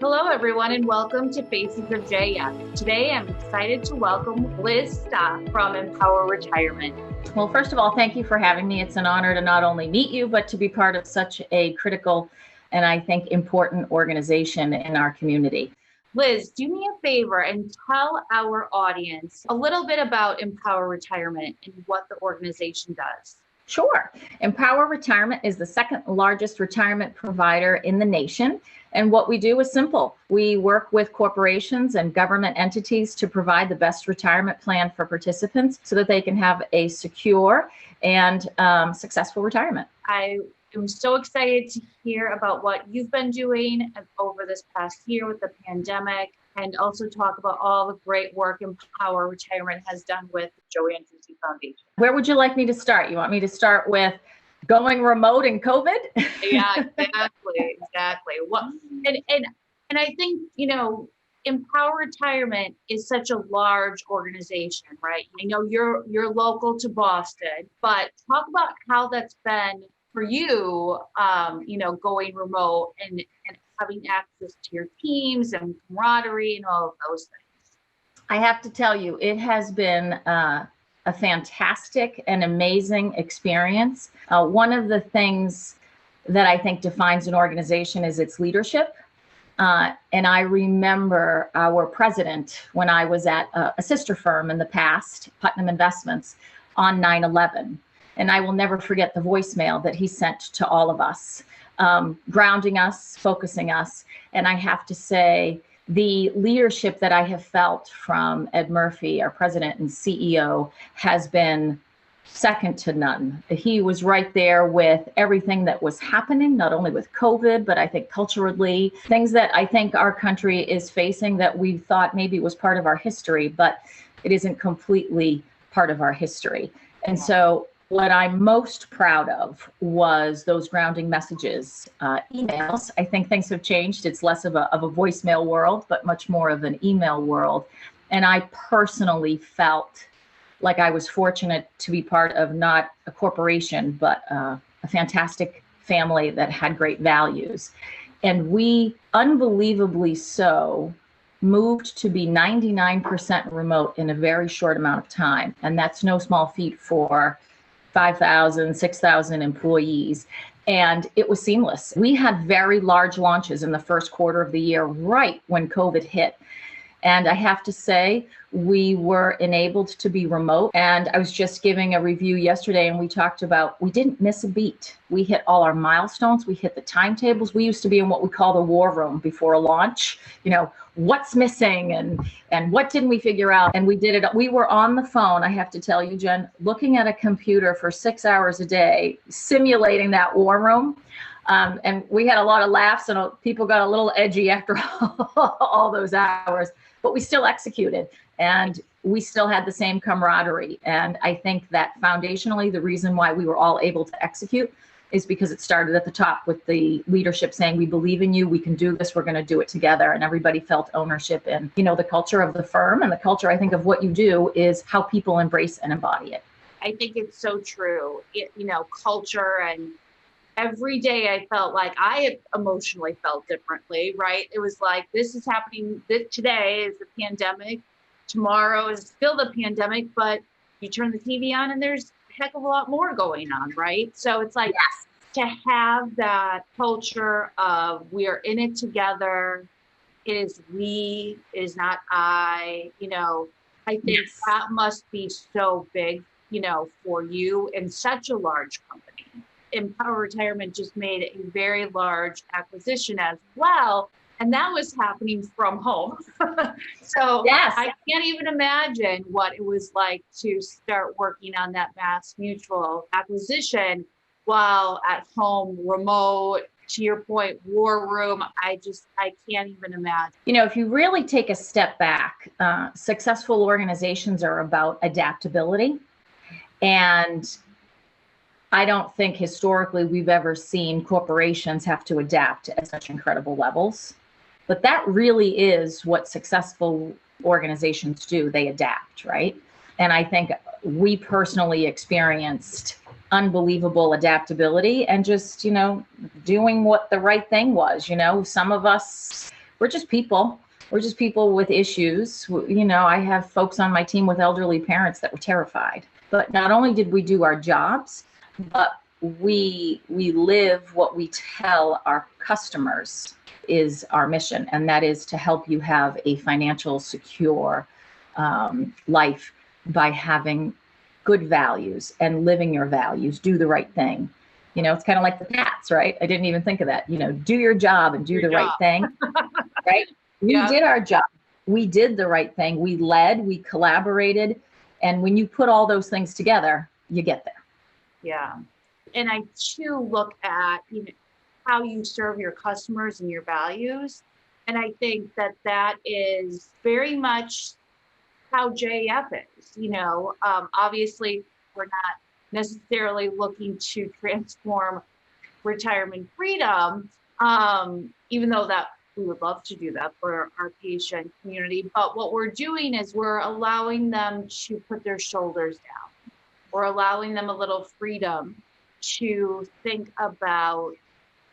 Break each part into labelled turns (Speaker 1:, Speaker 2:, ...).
Speaker 1: Hello, everyone, and welcome to Faces of JAF. Today, I'm excited to welcome Liz Stott from Empower Retirement.
Speaker 2: Well, first of all, thank you for having me. It's an honor to not only meet you, but to be part of such a critical and I think important organization in our community.
Speaker 1: Liz, do me a favor and tell our audience a little bit about Empower Retirement and what the organization does.
Speaker 2: Sure. Empower Retirement is the second largest retirement provider in the nation. And what we do is simple. We work with corporations and government entities to provide the best retirement plan for participants so that they can have a secure and successful retirement.
Speaker 1: I am so excited to hear about what you've been doing over this past year with the pandemic, and also talk about all the great work Empower Retirement has done with the Joe Andruzzi Foundation.
Speaker 2: Where would you like me to start? You want me to start with going remote in COVID?
Speaker 1: Yeah, exactly. Well, and I think, Empower Retirement is such a large organization, right? I know you're local to Boston, but talk about how that's been for you, going remote and having access to your teams and camaraderie and all of those things.
Speaker 2: I have to tell you, it has been a fantastic and amazing experience. One of the things that I think defines an organization is its leadership. And I remember our president when I was at a sister firm in the past, Putnam Investments, on 9/11. And I will never forget the voicemail that he sent to all of us, grounding us, focusing us. And I have to say, the leadership that I have felt from Ed Murphy, our president and CEO, has been second to none. He was right there with everything that was happening, not only with COVID, but I think culturally, things that I think our country is facing that we thought maybe was part of our history, but it isn't completely part of our history. And so what I'm most proud of was those grounding messages, emails. I think things have changed. It's less of a voicemail world, but much more of an email world. And I personally felt like I was fortunate to be part of not a corporation, but a fantastic family that had great values. And we, unbelievably so, moved to be 99% remote in a very short amount of time. And that's no small feat for 5,000, 6,000 employees. And it was seamless. We had very large launches in the first quarter of the year, right when COVID hit. And I have to say, we were enabled to be remote. And I was just giving a review yesterday, and we talked about, we didn't miss a beat. We hit all our milestones. We hit the timetables. We used to be in what we call the war room before a launch. What's missing and what didn't we figure out? And we did it. We were on the phone, I have to tell you, Jen, looking at a computer for 6 hours a day, simulating that war room. And we had a lot of laughs, and people got a little edgy after all those hours, but we still executed, and we still had the same camaraderie. And I think that foundationally, the reason why we were all able to execute is because it started at the top with the leadership saying, we believe in you, we can do this, we're going to do it together. And everybody felt ownership. And, the culture of the firm and the culture, I think, of what you do is how people embrace and embody it.
Speaker 1: I think it's so true. Culture, and every day I felt like I emotionally felt differently, right? It was like, this is happening. Today is the pandemic. Tomorrow is still the pandemic, but you turn the TV on and there's a heck of a lot more going on, right? So it's like, yes, to have that culture of we are in it together. It is we, it is not I, I think yes, that must be so big, for you in such a large company. Empower Retirement just made a very large acquisition as well. And that was happening from home. So yes, I can't even imagine what it was like to start working on that Mass Mutual acquisition while at home, remote. To your point, war room, I can't even imagine.
Speaker 2: If you really take a step back, successful organizations are about adaptability. And I don't think historically we've ever seen corporations have to adapt at such incredible levels. But that really is what successful organizations do. They adapt, right? And I think we personally experienced unbelievable adaptability and just, doing what the right thing was. Some of us we're just people. We're just people with issues. You know, I have folks on my team with elderly parents that were terrified. But not only did we do our jobs, but we live what we tell our customers is our mission, and that is to help you have a financial secure life by having good values and living your values. Do the right thing. You know, it's kind of like the Pats, right? I didn't even think of that. You know, do your job and do the right thing, right? We did our job. We did the right thing. We led, we collaborated. And when you put all those things together, you get there.
Speaker 1: Yeah. And I too look at, you know, how you serve your customers and your values. And I think that that is very much how JAF is. You know, obviously, we're not necessarily looking to transform retirement freedom, even though that we would love to do that for our patient community. But what we're doing is we're allowing them to put their shoulders down. We're allowing them a little freedom to think about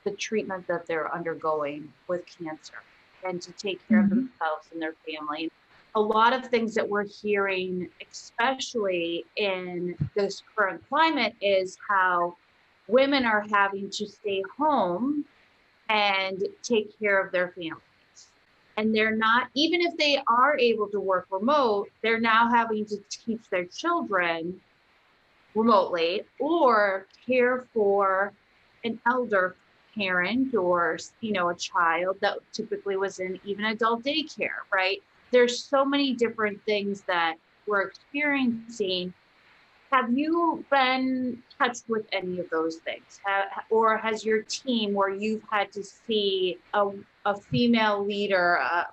Speaker 1: the treatment that they're undergoing with cancer and to take care of themselves and their family. A lot of things that we're hearing, especially in this current climate, is how women are having to stay home and take care of their families. And they're not, even if they are able to work remote, they're now having to teach their children remotely or care for an elder parent or, you know, a child that typically was in even adult daycare, right? There's so many different things that we're experiencing. Have you been touched with any of those things? Or has your team, where you've had to see a female leader, a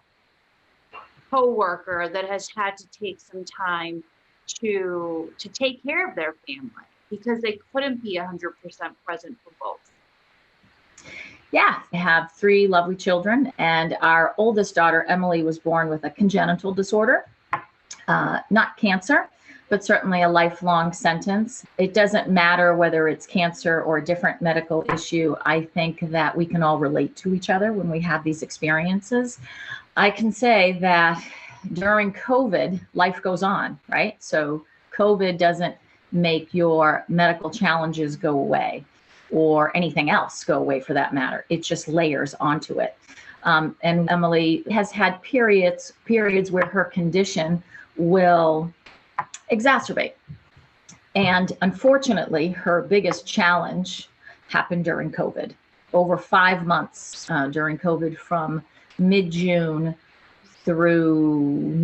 Speaker 1: co-worker that has had to take some time to take care of their family because they couldn't be 100% present for both?
Speaker 2: Yeah, I have 3 lovely children, and our oldest daughter, Emily, was born with a congenital disorder, not cancer, but certainly a lifelong sentence. It doesn't matter whether it's cancer or a different medical issue. I think that we can all relate to each other when we have these experiences. I can say that during COVID, life goes on, right? So COVID doesn't make your medical challenges go away, or anything else go away for that matter. It just layers onto it. And Emily has had periods where her condition will exacerbate. And unfortunately, her biggest challenge happened during COVID. Over 5 months during COVID, from mid-June through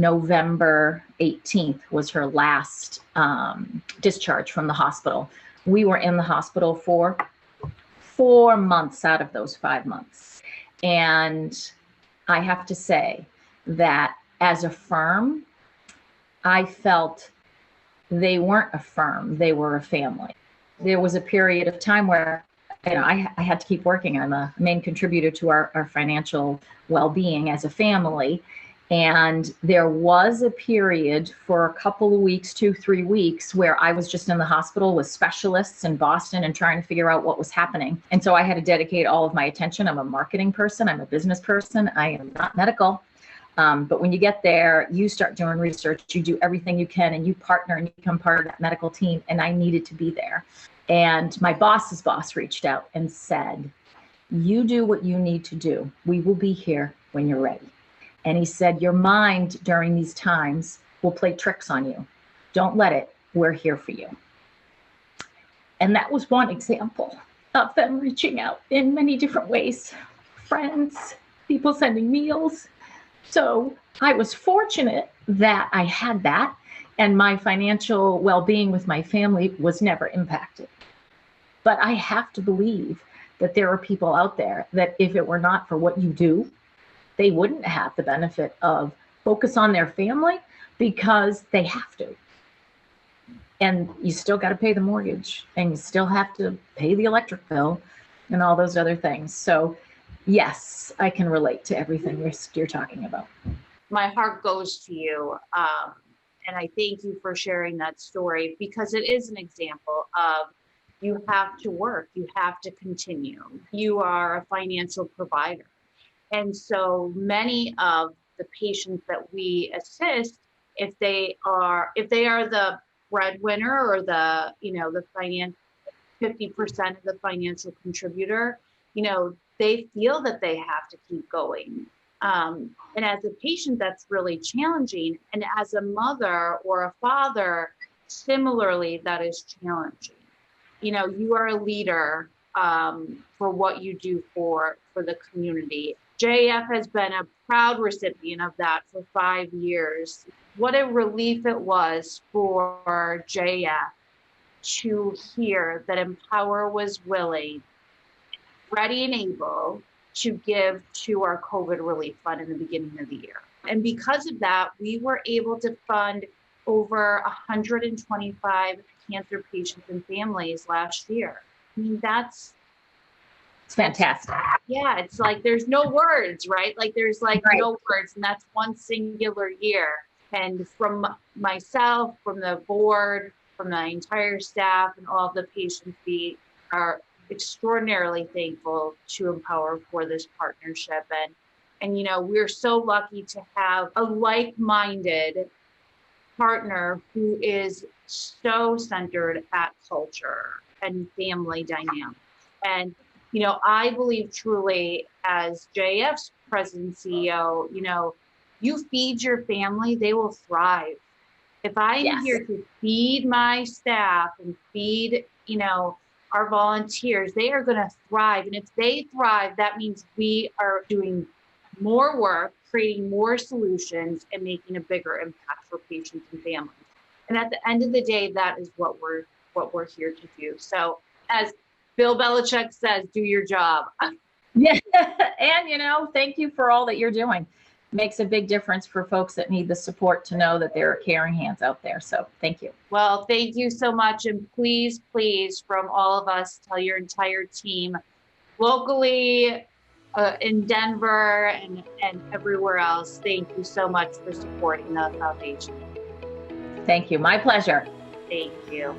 Speaker 2: November 18th was her last discharge from the hospital. We were in the hospital for 4 months out of those 5 months. And I have to say that as a firm, I felt they weren't a firm, they were a family. There was a period of time where, you know, I had to keep working. I'm a main contributor to our financial well-being as a family. And there was a period for a couple of weeks, 2-3 weeks, where I was just in the hospital with specialists in Boston and trying to figure out what was happening. And so I had to dedicate all of my attention. I'm a marketing person. I'm a business person. I am not medical. But when you get there, you start doing research, you do everything you can, and you partner and you become part of that medical team. And I needed to be there. And my boss's boss reached out and said, "You do what you need to do. We will be here when you're ready." And he said, "Your mind during these times will play tricks on you. Don't let it. We're here for you." And that was one example of them reaching out in many different ways. Friends, people sending meals. So I was fortunate that I had that, and my financial well-being with my family was never impacted. But I have to believe that there are people out there that if it were not for what you do, they wouldn't have the benefit of focus on their family because they have to. And you still got to pay the mortgage, and you still have to pay the electric bill and all those other things. So yes, I can relate to everything you're talking about.
Speaker 1: My heart goes to you. And I thank you for sharing that story, because it is an example of you have to work, you have to continue. You are a financial provider. And so many of the patients that we assist, if they are the breadwinner or the, the 50% of the financial contributor, they feel that they have to keep going. And as a patient, that's really challenging. And as a mother or a father, similarly, that is challenging. You are a leader for what you do for the community. JAF has been a proud recipient of that for 5 years. What a relief it was for JAF to hear that Empower was willing, ready and able to give to our COVID relief fund in the beginning of the year. And because of that, we were able to fund over 125 cancer patients and families last year. I mean,
Speaker 2: it's fantastic.
Speaker 1: Yeah, it's like there's no words, right? Like there's like no words, and that's one singular year. And from myself, from the board, from the entire staff, and all of the patients, we are extraordinarily thankful to Empower for this partnership. And we're so lucky to have a like-minded partner who is so centered at culture and family dynamics. And I believe truly, as JF's president CEO, you feed your family, they will thrive. If I'm here to feed my staff and feed, our volunteers, they are going to thrive. And if they thrive, that means we are doing more work, creating more solutions, and making a bigger impact for patients and families. And at the end of the day, that is what we're here to do. So as Bill Belichick says, do your job.
Speaker 2: Yeah. And, thank you for all that you're doing. Makes a big difference for folks that need the support to know that there are caring hands out there. So thank you.
Speaker 1: Well, thank you so much. And please, from all of us, tell your entire team locally in Denver and everywhere else. Thank you so much for supporting the foundation.
Speaker 2: Thank you. My pleasure.
Speaker 1: Thank you.